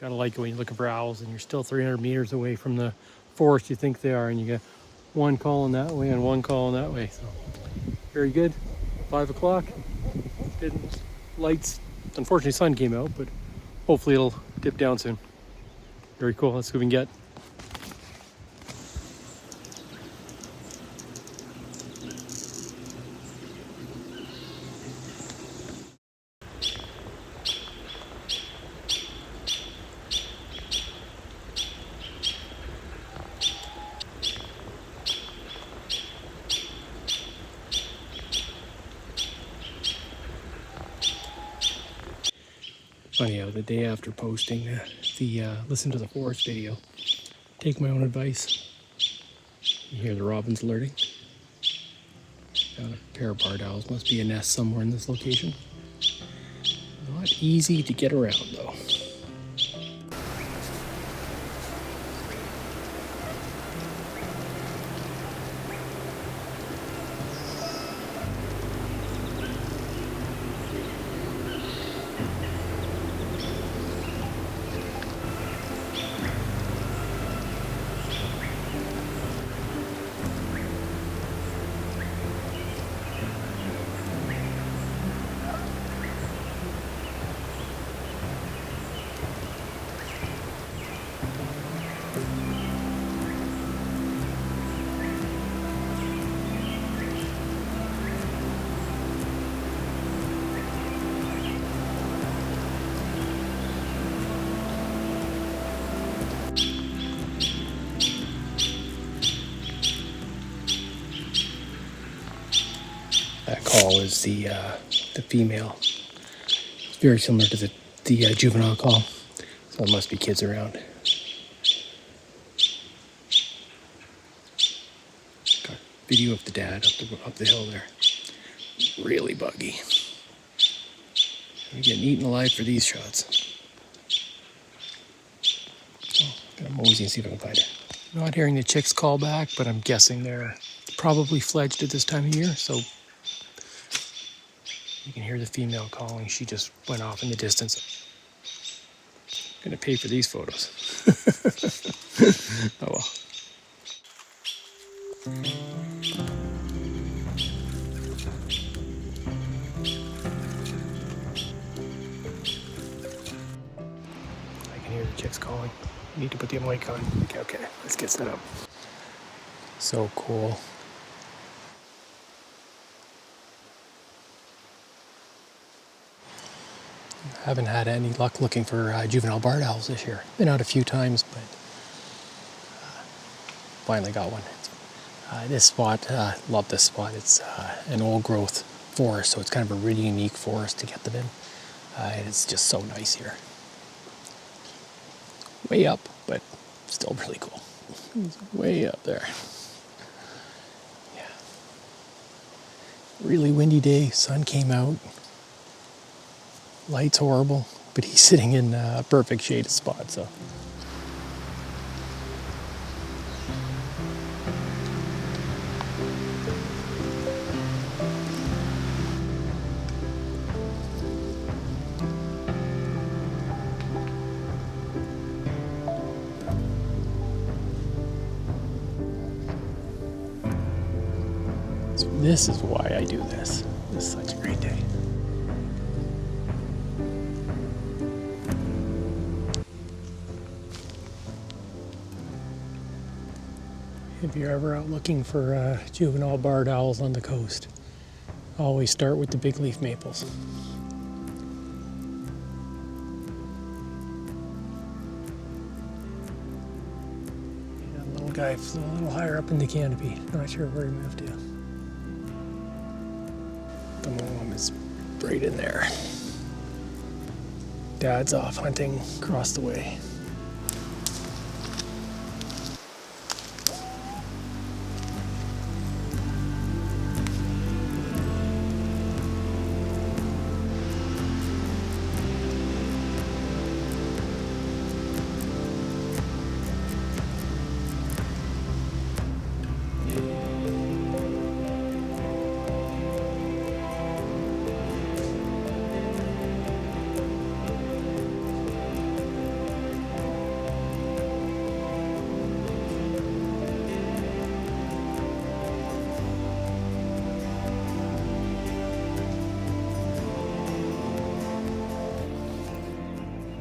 Gotta like it when you're looking for owls and you're still 300 meters away from the forest you think they are, and you get one calling that way and one calling that way. So very good. 5 o'clock. Didn't lights. Unfortunately, sun came out, but hopefully it'll dip down soon. Very cool. Let's see what we can get. Funny how the day after posting the Listen to the Forest video, take my own advice. You hear the robins alerting. Found a pair of barred owls. Must be a nest somewhere in this location. Not easy to get around though. That call is the female. It's very similar to the juvenile call, so there must be kids around. Got video of the dad up the hill there. Really buggy. You're getting eaten alive for these shots. Oh, gonna mosey and see if I can find her. Not hearing the chicks call back, but I'm guessing they're probably fledged at this time of year, so you can hear the female calling. She just went off in the distance. I'm gonna pay for these photos. Oh well. I can hear the chicks calling. Need to put the mic on. Okay, let's get set up. So cool. Haven't had any luck looking for juvenile barred owls this year. Been out a few times, but finally got one. This spot, love this spot. It's an old growth forest, so it's kind of a really unique forest to get them in. And it's just so nice here. Way up, but still really cool. It's way up there. Yeah. Really windy day, sun came out. Light's horrible, but he's sitting in a perfect shaded spot, so. So this is why I do this. This is such a great day. If you're ever out looking for juvenile barred owls on the coast, always start with the big leaf maples. And the little guy flew a little higher up in the canopy. Not sure where he moved to. The mom is right in there. Dad's off hunting across the way.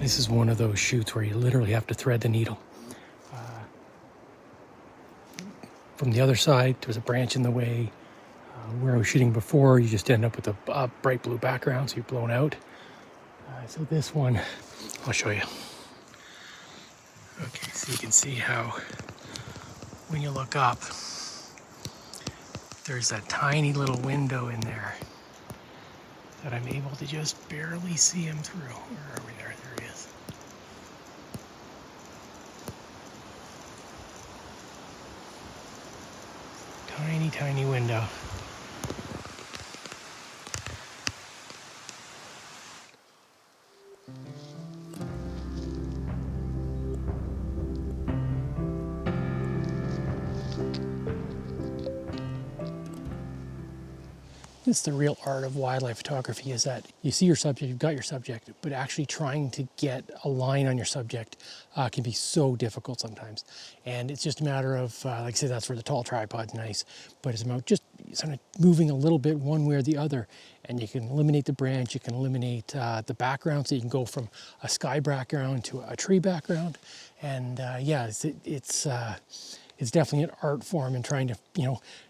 This is one of those shoots where you literally have to thread the needle. From the other side, there's a branch in the way. Where I was shooting before, you just end up with a bright blue background, so you're blown out. So this one, I'll show you. Okay, so you can see how when you look up, there's that tiny little window in there that I'm able to just barely see him through. Where are we there? There he is. Tiny, tiny window. It's the real art of wildlife photography, is that you see your subject, you've got your subject, but actually trying to get a line on your subject can be so difficult sometimes. And it's just a matter of, like I said, that's where the tall tripod's nice, but it's about just sort of moving a little bit one way or the other, and you can eliminate the branch, you can eliminate the background, so you can go from a sky background to a tree background. And yeah, it's definitely an art form in trying to,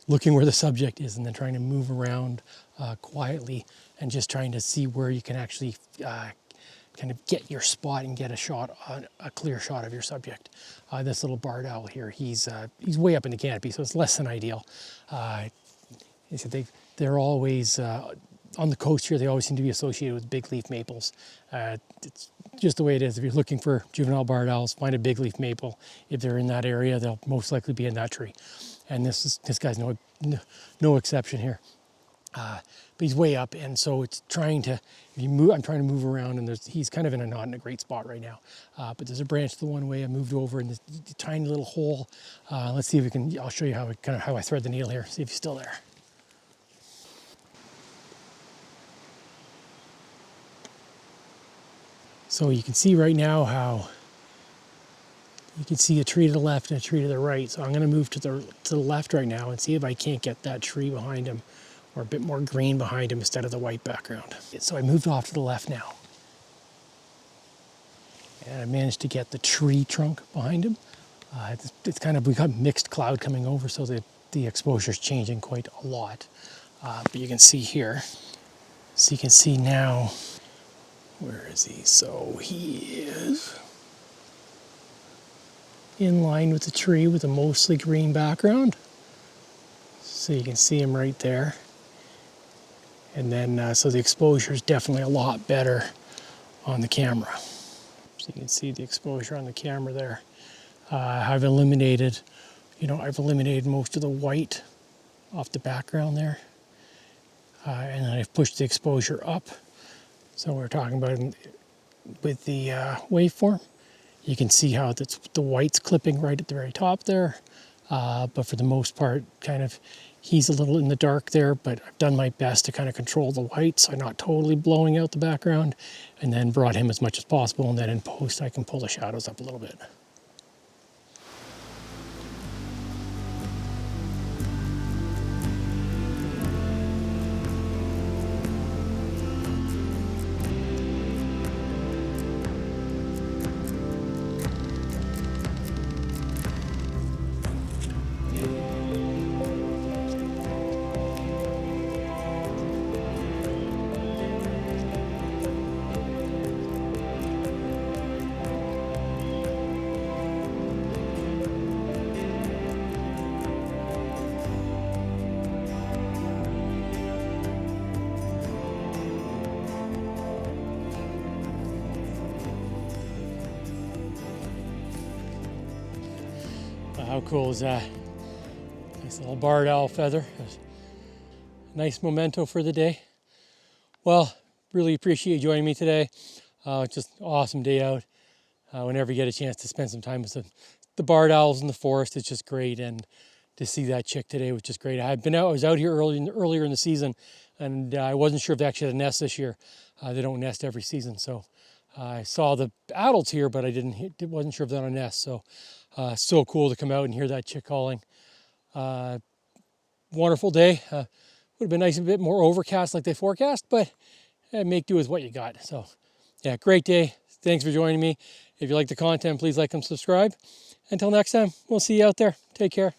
looking where the subject is and then trying to move around quietly and just trying to see where you can actually kind of get your spot and get a clear shot of your subject. This little barred owl here, he's way up in the canopy, so it's less than ideal. They're always, on the coast here, they always seem to be associated with big leaf maples. It's just the way it is. If you're looking for juvenile barred owls, find a big leaf maple. If they're in that area, they'll most likely be in that tree. And this guy's no exception here. But he's way up, and so it's trying to, I'm trying to move around, and he's kind of not in a great spot right now. But there's a branch the one way. I moved over in this tiny little hole. Let's see if we can, I'll show you how I thread the needle here, see if he's still there. So you can see right now how you can see a tree to the left and a tree to the right. So I'm going to move to the left right now and see if I can't get that tree behind him or a bit more green behind him instead of the white background. So I moved off to the left now. And I managed to get the tree trunk behind him. It's kind of, we got mixed cloud coming over, so the exposure is changing quite a lot. But you can see here, so you can see now, where is he? So he is in line with the tree with a mostly green background. So you can see him right there. And then, so the exposure is definitely a lot better on the camera. So you can see the exposure on the camera there. I've eliminated most of the white off the background there. And then I've pushed the exposure up. So we're talking about with the waveform. You can see how the white's clipping right at the very top there. But for the most part, kind of, he's a little in the dark there, but I've done my best to kind of control the white so I'm not totally blowing out the background, and then brought him as much as possible, and then in post I can pull the shadows up a little bit. How cool is that? Nice little barred owl feather. Nice memento for the day. Well, really appreciate you joining me today. Just an awesome day out. Whenever you get a chance to spend some time with the barred owls in the forest, it's just great. And to see that chick today was just great. I was out here earlier in the season, and I wasn't sure if they actually had a nest this year. They don't nest every season, so I saw the adults here, but I wasn't sure if they're on a nest. So so cool to come out and hear that chick calling. Wonderful day. Would have been nice a bit more overcast like they forecast, but make do with what you got. So yeah, great day. Thanks for joining me. If you like the content, please like and subscribe. Until next time, we'll see you out there. Take care.